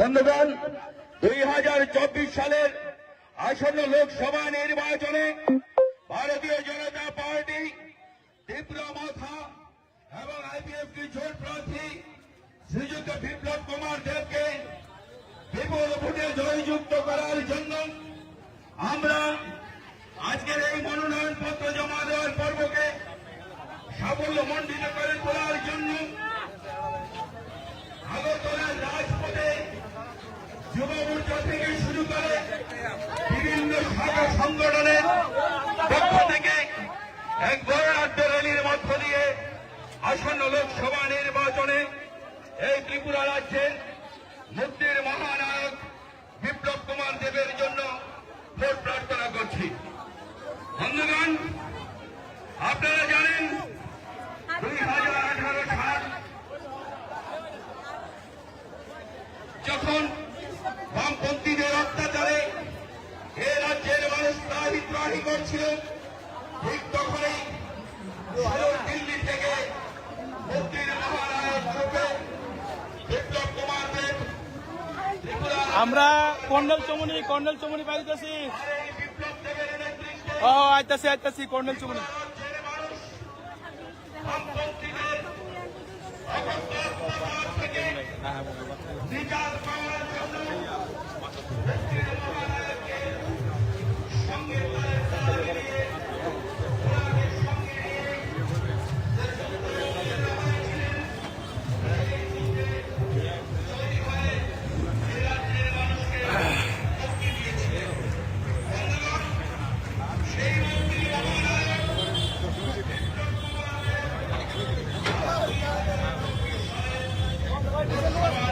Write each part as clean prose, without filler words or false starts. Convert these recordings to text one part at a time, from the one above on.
বন্ধুগণ, 2024 সালের আসন্ন লোকসভা নির্বাচনে ভারতীয় জনতা পার্টি ত্রিপুরা মাথা এবং আইপিএফ কি জোট প্রার্থী শ্রীযুক্ত বিপ্লব কুমার দেবকে বিপুল ভোটে জয়যুক্ত করার জন্য আমরা আজকের এই মনোনয়ন পত্র জমা দেওয়ার পর্বকে সাফল্যমণ্ডিত করে তোলার জন্য আগরতলার রাজপথে যুব মোর্চা থেকে শুরু করে বিভিন্ন শাখা সংগঠনের পক্ষ থেকে এক বর্ণাঢ্য র্যালির মধ্য দিয়ে আসন্ন লোকসভা নির্বাচনে এই ত্রিপুরা রাজ্যের মুক্তির মহানায়ক বিপ্লব কুমার দেবের জন্য ভোট প্রার্থনা করছি। বন্ধুগণ, আপনারা জানেন 2018 সাল যখন বামপন্থীদের অত্যাচারে এ রাজ্যের মানুষ ত্রাহি করছিল, ঠিক তখনই দিল্লি থেকে মুক্তির মহানায়ক রূপে বিপ্লব কুমার দেব আমরা কর্নেল চমনি পাইতেছি। বিপ্লব দেবের নেতৃত্বে ও আইতাছি কর্নেল চমনি। বামপন্থীদের অত্যাচার থেকে নিজাত পাওয়ার জন্য মুক্তির মহানায়ককে সঙ্গে তালে মিলিয়ে ওনাকে সঙ্গে নিয়ে তৈরি হয়ে এ রাজ্যের মানুষকে মুক্তি দিয়েছিলেন। বন্ধুগণ, সেই মুক্তির মহানায়ক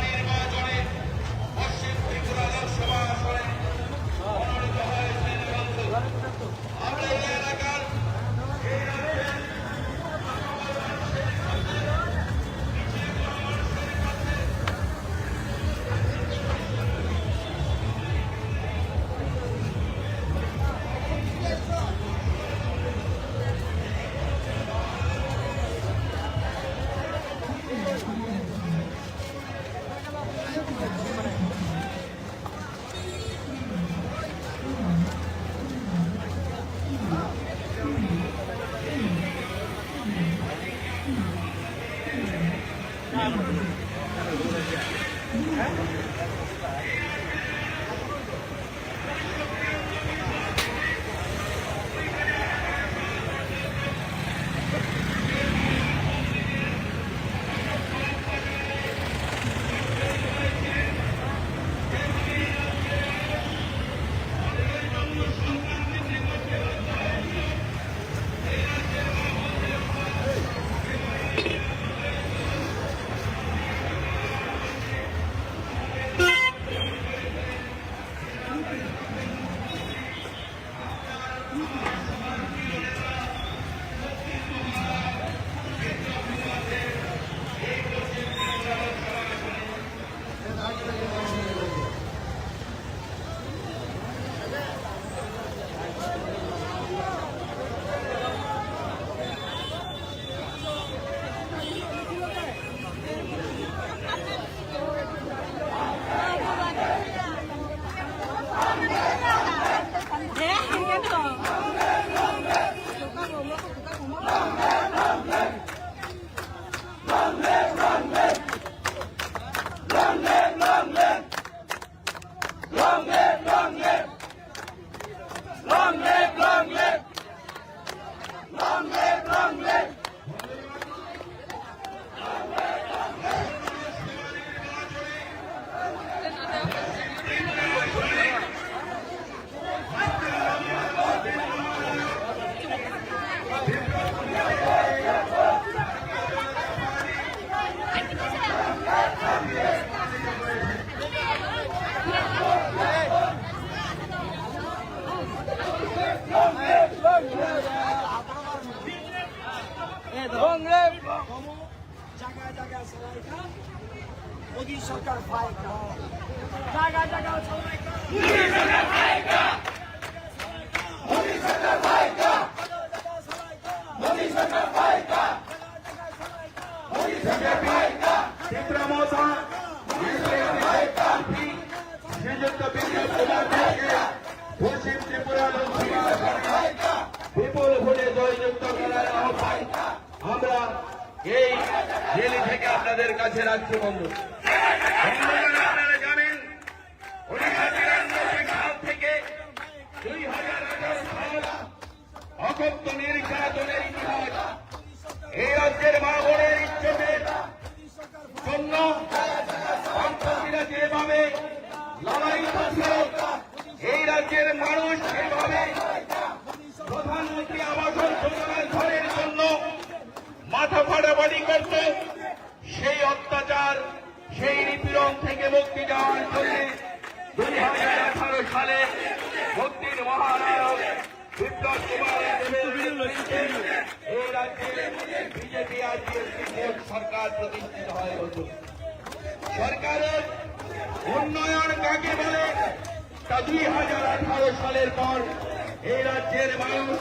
নির্বাচনে পশ্চিম ত্রিপুরা লোকসভা আসনে মনোনীত হয়েছেন। আমরা এই এলাকার এই রাজ্যের मोदी सरकार पाएगा, जगह जगह चलाएगा, मोदी सरकार पाएगा, मोदी सरकार पाएगा, मोदी सरकार पाएगा, मोदी सरकार पाएगा, ত্রিপুরা মহাসভা ত্রিপুরা লোকসভা বিপুল ভোটে জয়যুক্ত করার আহ্বান আমরা এই রেলি থেকে আপনাদের কাছে রাখছি বন্ধু। আপনারা জানেন 1993 সাল থেকে 2018 সাল অকথ্য নির্যাতনের ইতিহাস এই রাজ্যের মা বোনের ইজ্জতের জন্য সন্ত্রাসীরা যেভাবে লড়াই করছে, এই রাজ্যের মানুষ যেভাবে প্রধানমন্ত্রী আবাসন যোজনার ঘরের জন্য মাথা ফাটাফাটি করত, সেই অত্যাচার সেই নিপীড়ন থেকে মুক্তি দেওয়ার জন্য 2018 সালে মুক্তির মহানায়ক বিপ্লব কুমার দেবের নেতৃত্বে এই রাজ্যে বিজেপি আর বিএনপি সরকার প্রতিষ্ঠিত হয়। সরকারের উন্নয়ন কাকে বলে তা 2018 সালের পর এই রাজ্যের মানুষ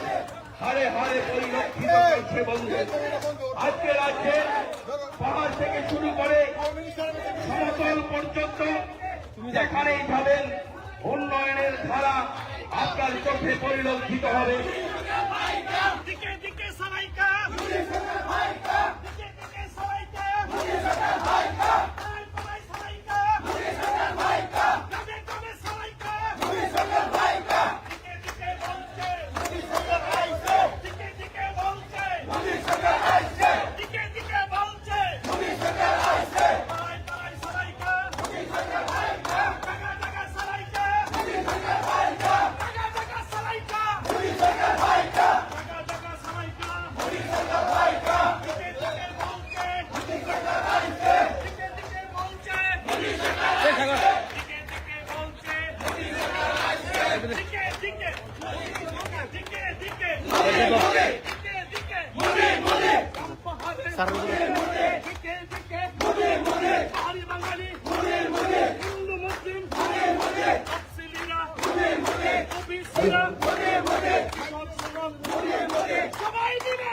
হারে হারে পরিলক্ষিত করছে বন্ধু। আজকে রাজ্যে পাহাড় থেকে শুরু করে সমতল পর্যন্ত যেখানেই যাবেন উন্নয়নের ধারা আপনার চোখে পরিলক্ষিত হবে। দিকে দিকে সবাইকা সবাই দিবে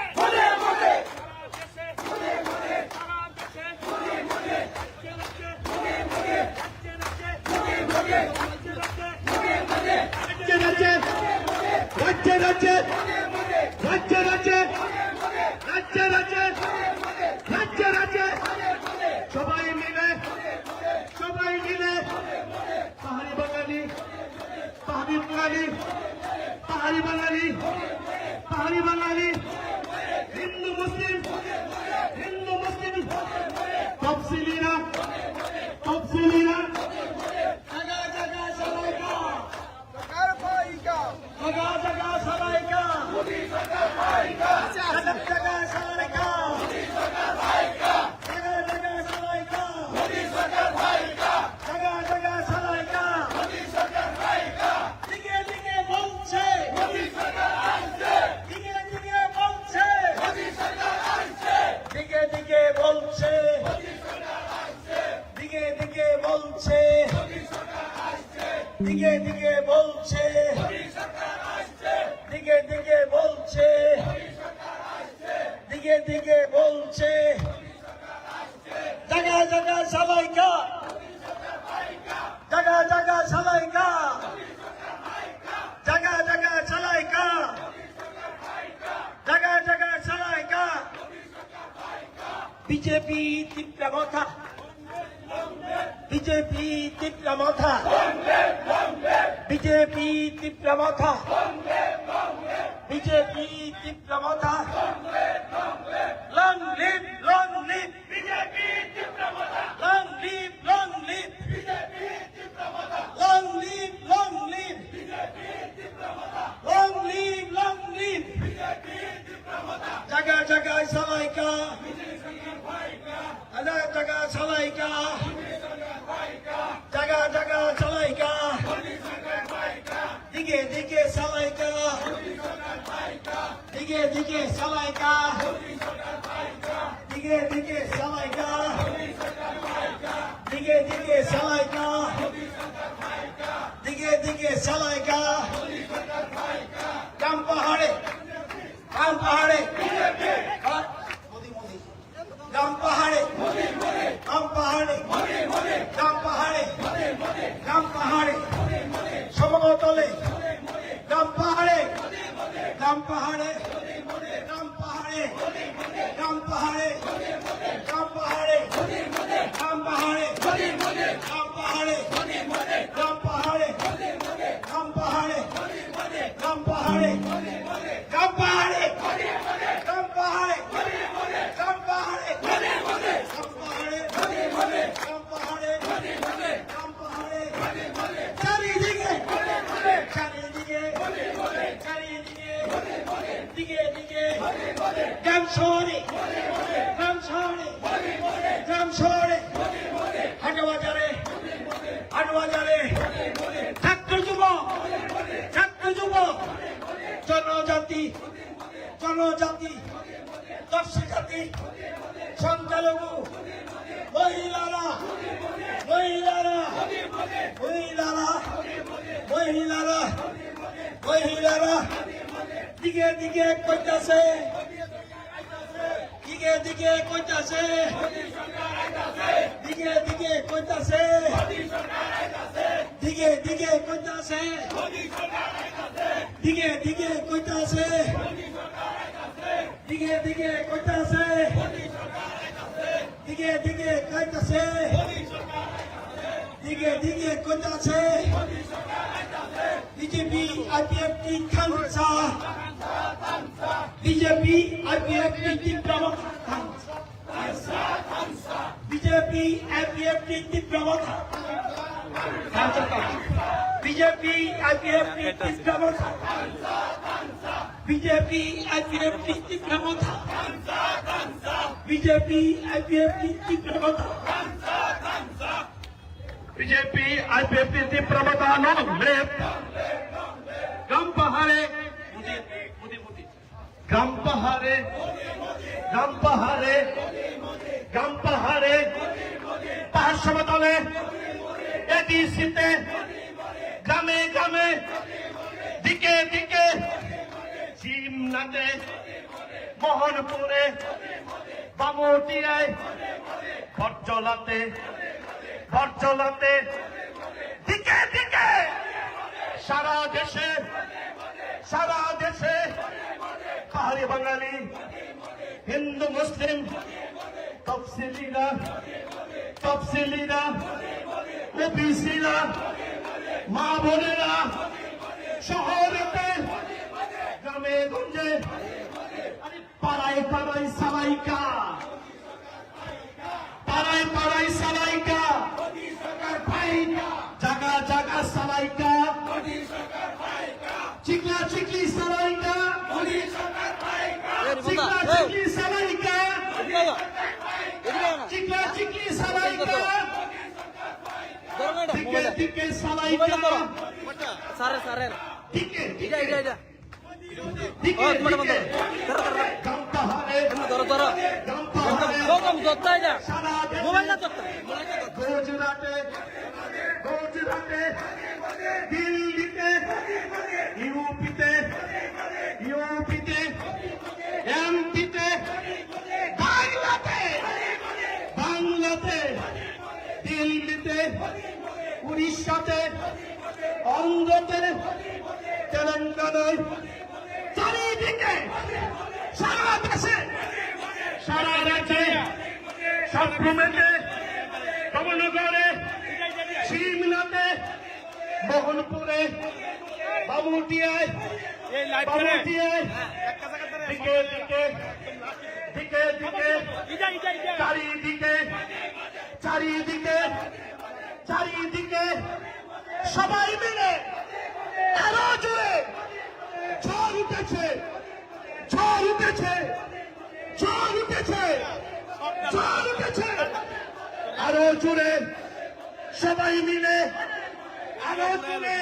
রাজ্যে রাজ্যে রাজ্যে রাজ্যে রাজ্যে রাজ্যে রাজ্যে রাজ্যে সবাই মিলে পাহাড়ি বাঙালি পাহাড়ি বাঙালি পাহাড়ি বাঙালি পাহাড়ি বাঙালি হিন্দু মুসলিম তফসিলিরা জায়গা সবাইকা জায়গা সবাইকা জায়গা সবাইকা দিকে দিকে বলছে দিকে দিকে বলছে দিকে দিকে বলছে দিকে দিকে বলছে দিকে দিকে বলছে দিকে দিকে বলছে জায়গা জায়গা সবাইকা জায়গা জায়গা সবাইকা জায়গা জায়গা সবাইকা জায়গা জায়গা সবাইকা বিজেপি তীব্র মাথা বিজেপি তীব্র মাথা বিজেপি তীব্র মাথা বিজেপি তীব্র মাথা লং লিভ বিজেপি তীব্র মাথা লং লিভ বিজেপি তীব্র মাথা লং লিভ বিজেপি তীব্র মাথা লং লিভ বিজেপি তীব্র মাথা জায়গা জায়গায় সবাইকা জায়গা সবাইকা জায়গা জায়গা সবাইকা দিকে দিকে সবাইকা দিকে দিকে সবাইকা দিকে দিকে সবাইকা দিকে দিকে সবাইকা দিকে দিকে সবাইকা কাম পাহাড়ে কাম পাহাড়ে কাম পাহাড়ে কাম পাহাড়ে কাম পাহাড়ে কাম পাহাড়ে সমতলে কাম রাম পাহাড়ে রাম পাহাড়ে রাম পাহাড়ে রাম পাহাড়ে রাম পাহাড়ে রাম পাহাড়ে রাম পাহাড়ে রাম পাহাড়ে রাম পাহাড়ে রাম পাহাড়ে রাম পাহাড়ে রাম পাহাড়ে রাম পাহাড়ে রাম পাহাড়ে চারিদিকে চারিদিকে চারিদিকে দিকে দিকে গ্রাম শহরে গ্রাম শহরে গ্রাম শহরে হাটবাজারে হাটবাজারে ছাত্র যুবক জনজাতি জনজাতি তফসিল জাতি সংখ্যালঘু মহিলারা মহিলারা মহিলারা মহিলারা মহিলারা দিকে দিকে কইতাছে দিকে দিকে কইতাছে দিকে দিকে কইতাছে দিকে দিকে কইতাছে দিকে দিকে কইতাছে দিকে দিকে কইতাছে দিকে দিকে কইতাছে দিকে দিকে কইতাছে বিজেপি আইপিএফটি খানসা বিজেপি আইপিএফটি তীব্রমত বিজেপি আইপিএফটি তীব্রমত বিজেপি আইপিএফটি তীব্রমত বিজেপি আইপিএফটি তীব্রমত বিজেপি আইপিএফটি তীব্রমত বিজেপি আইপিএফটি তীব্রতা নলে গ্রাম পাহাড়ে গ্রাম পাহাড়ে গ্রাম পাহাড়ে গ্রাম পাহাড়ে পাহাড় সমতলে এডিসিতে গ্রামে গ্রামে দিকে দিকে সিমনাতে মোহনপুরে বামুটিয়ায় বরজলাতে বরজলাতে দিকে দিকে সারা দেশে পাহাড়ি বাঙালি হিন্দু মুসলিম তফসিলিরা ওবিসিরা মা বোনেরা শহরেতে গ্রামে গঞ্জে পাড়ায় পাড়ায় সালাইকা পাড়ায় পাড়ায় সালাইকা জাগা জাগা সালাইকা চিকলা চিকলি সালাইকা চিকলা চিকলি সালাইকা চিকলা চিকলি সালাইকা দিকে দিকে সালাইকা দিকে দিকে দিকে দিকে গাম পাহাড়ে গাম পাহাড়ে গুজরাটে দিল্লিতে ইউপিতে এমপিতে বাংলাতে দিল্লিতে উড়িষ্যাতে অন্ধ্রতে তেলেঙ্গানায় চারিদিকে সারা দেশে সারা রাজ্যে সবরুমেতে কমলনগরে সিমলাতে মোহনপুরে বামুটিয়ায় দিকে দিকে দিকে দিকে চারিদিকে চারিদিকে চারিদিকে সবাই মিলে আরো জোরে ঝড় উঠেছে ঝড় উঠেছে ঝড় উঠেছে ঝড় উঠেছে আরো জোরে সবাই মিলে আরো জোরে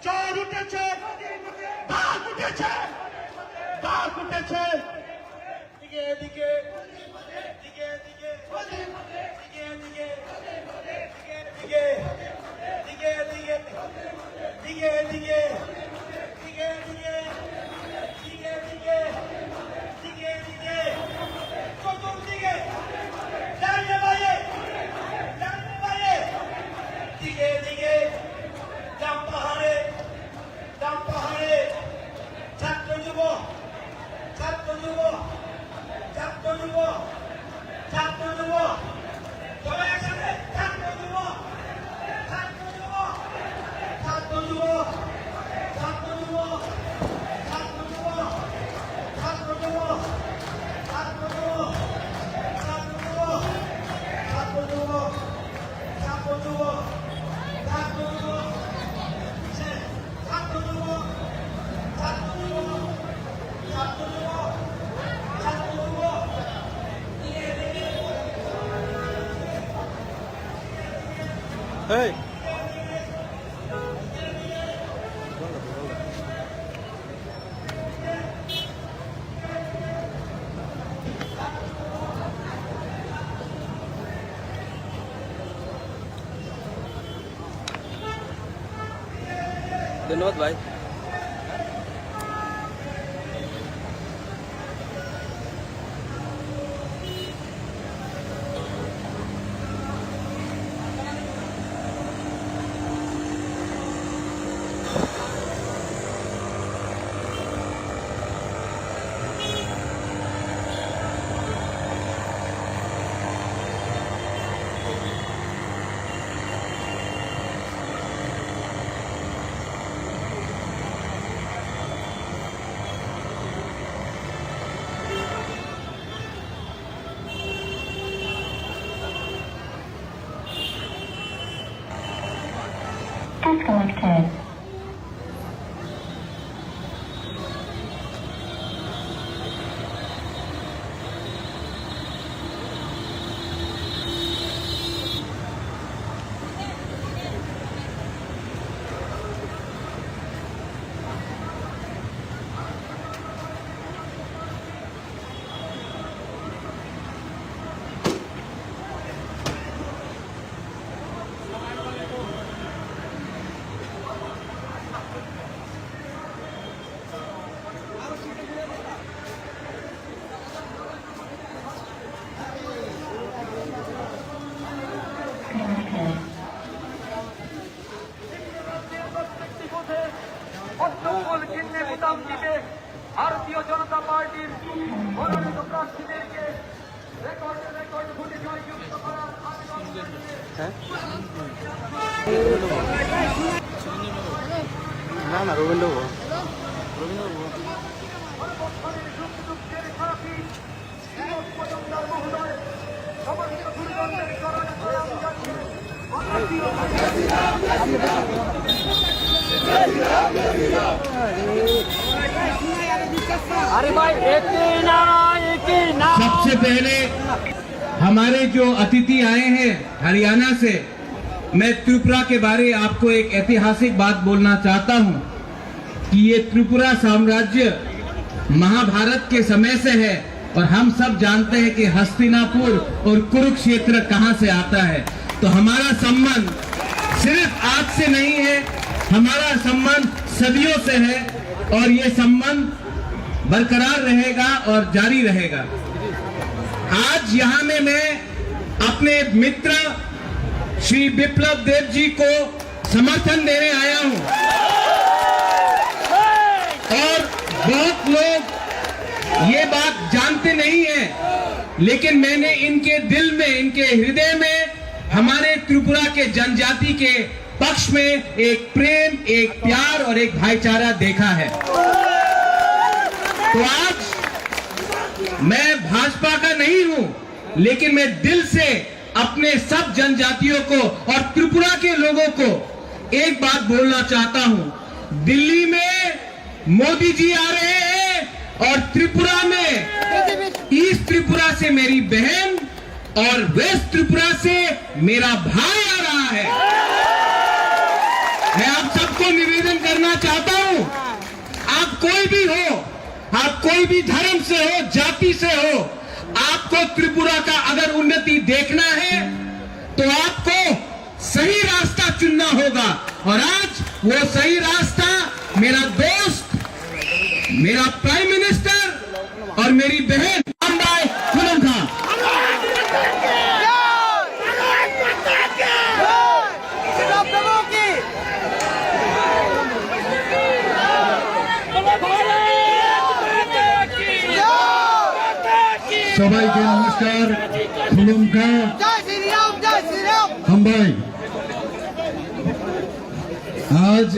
ঝড় উঠেছে বাঘ উঠেছে বাঘ উঠেছে দিকে দিকে দিকে দিকে দিকে দিকে দিকে দিকে দিকে দিকে দিকে দিকে দিকে দিকে দিকে দিকে চতুর্দিকে ডানে বাঁয়ে দিকে দিকে গ্রাম পাহাড়ে ছাত্র যুব ছাত্র যুব সবাই একসাথে ছাত্র যুব ছাত্র যুব ছাত্র যুব ছাত্র যুব ছাত্র যুব ছাত্র যুব ছাত্র যুব ছাত্র যুব ছাত্র যুব ছাত্র যুব ছাত্র যুব ছাত্র যুব ছাত্র যুব ছাত্র যুব ছাত্র যুব এই ধন্যবাদ ভাই। Disconnected. ভারতীয় জনতা পার্টির মনোনীত প্রার্থীদেরকে রেকর্ড ভোটে জয়যুক্ত করার আবেদন না না রবীন্দ্র अरे भाई एक ही नारा एक ही नारा। सबसे पहले हमारे जो अतिथि आए हैं हरियाणा से, मैं त्रिपुरा के बारे आपको एक ऐतिहासिक बात बोलना चाहता हूं कि ये त्रिपुरा साम्राज्य महाभारत के समय से है और हम सब जानते हैं कि हस्तिनापुर और कुरुक्षेत्र कहां से आता है। तो हमारा संबंध सिर्फ आज से नहीं है, हमारा संबंध सदियों से है और ये संबंध बरकरार रहेगा और जारी रहेगा। आज यहाँ में मैं अपने मित्र श्री बिप्लब देव जी को समर्थन देने आया हूँ और बहुत लोग ये बात जानते नहीं हैं, लेकिन मैंने इनके दिल में, इनके हृदय में हमारे त्रिपुरा के जनजाति के पक्ष में एक प्रेम, एक प्यार और एक भाईचारा देखा है। तो आज मैं भाजपा का नहीं हूं, लेकिन मैं दिल से अपने सब जनजातियों को और त्रिपुरा के लोगों को एक बात बोलना चाहता हूं। दिल्ली में मोदी जी आ रहे हैं और त्रिपुरा में ईस्ट त्रिपुरा से मेरी बहन और वेस्ट त्रिपुरा से मेरा भाई आ रहा है। मैं आप सबको निवेदन करना चाहता हूं, आप कोई भी हो, आप कोई भी धर्म से हो, जाति से हो, आपको त्रिपुरा का अगर उन्नति देखना है तो आपको सही रास्ता चुनना होगा। और आज वो सही रास्ता मेरा दोस्त, मेरा प्राइम मिनिस्टर और मेरी बहन रामबाई खुलम था। भारत माता की সবাইকে নমস্কার, খুলুমকা হামবাই। আজ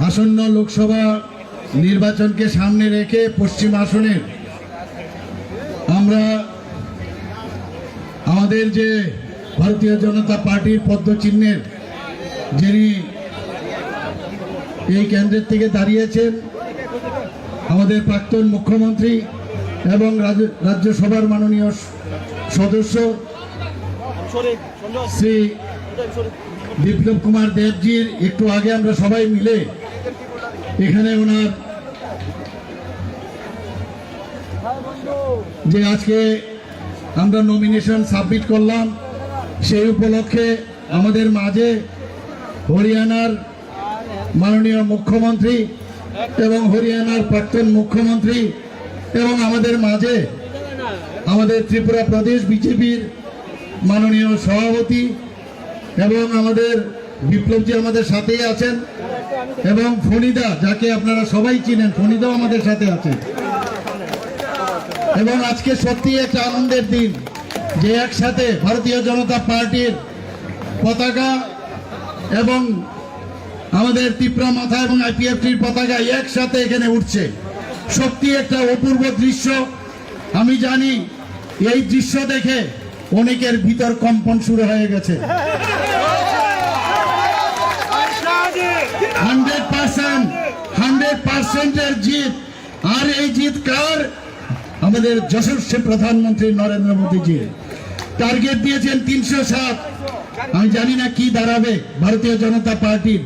আসন্ন লোকসভা নির্বাচনকে সামনে রেখে পশ্চিম আসনের আমরা আমাদের যে ভারতীয় জনতা পার্টির পদ্মচিহ্নের যিনি এই কেন্দ্রের থেকে দাঁড়িয়েছেন আমাদের প্রাক্তন মুখ্যমন্ত্রী এবং রাজ্যসভার মাননীয় সদস্য শ্রী বিপ্লব কুমার দেবজির একটু আগে আমরা সবাই মিলে এখানে ওনার যে আজকে আমরা নমিনেশন সাবমিট করলাম সেই উপলক্ষে আমাদের মাঝে হরিয়ানার মাননীয় মুখ্যমন্ত্রী এবং হরিয়ানার প্রাক্তন মুখ্যমন্ত্রী এবং আমাদের মাঝে আমাদের ত্রিপুরা প্রদেশ বিজেপির মাননীয় সভাপতি এবং আমাদের বিপ্লবজি আমাদের সাথেই আছেন এবং ফণিদা যাকে আপনারা সবাই চিনেন, ফণিদাও আমাদের সাথে আছে। এবং আজকে সত্যি একটা আনন্দের দিন যে একসাথে ভারতীয় জনতা পার্টির পতাকা এবং আমাদের ত্রিপুরা মাথা এবং আইপিএফটির পতাকা একসাথে এখানে উঠছে। সত্যি একটা অপূর্ব দৃশ্য। আমি জানি এই দৃশ্য দেখে অনেকের ভিতর কম্পন শুরু হয়ে গেছে। 100% জিত। আর এই জিত কার? আমাদের যশস্বী প্রধানমন্ত্রী নরেন্দ্র মোদীজি টার্গেট দিয়েছেন 307। আমি জানি না কি দাঁড়াবে ভারতীয় জনতা পার্টির।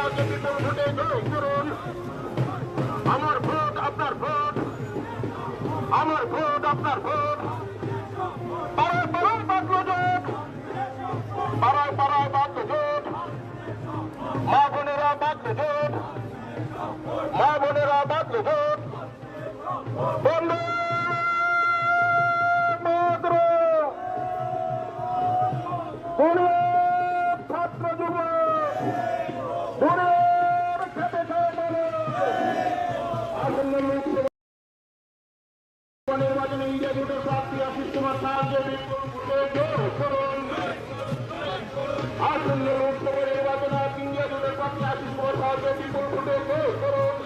সাহায্যে বিপুল ভোটে জয় করুন। আমার ভোট আপনার ভোট, আমার ভোট আপনার ভোট। পাড়ায় পাড়ায় বাঁধলো জোট, পাড়ায় পাড়ায় বাঁধলো জোট, মা বোনেরা বাঁধলো জোট, মা বোনেরা বাঁধলো জোট। বন্দে মাতরম। বুড়ির ছাত্র যুব, বুড়ির খেতে খাওয়া মানুষ। আসন্ন লোকসভা নির্বাচনে ইন্ডিয়া জোটের প্রার্থী আশিস কুমার সাহায্যে বিপুল ভোটে জয় করুন। আসন্ন লোকসভা নির্বাচনে ইন্ডিয়া জোটের প্রার্থী আশিস কুমার সাহায্যে বিপুল ভোটে জয় করুন।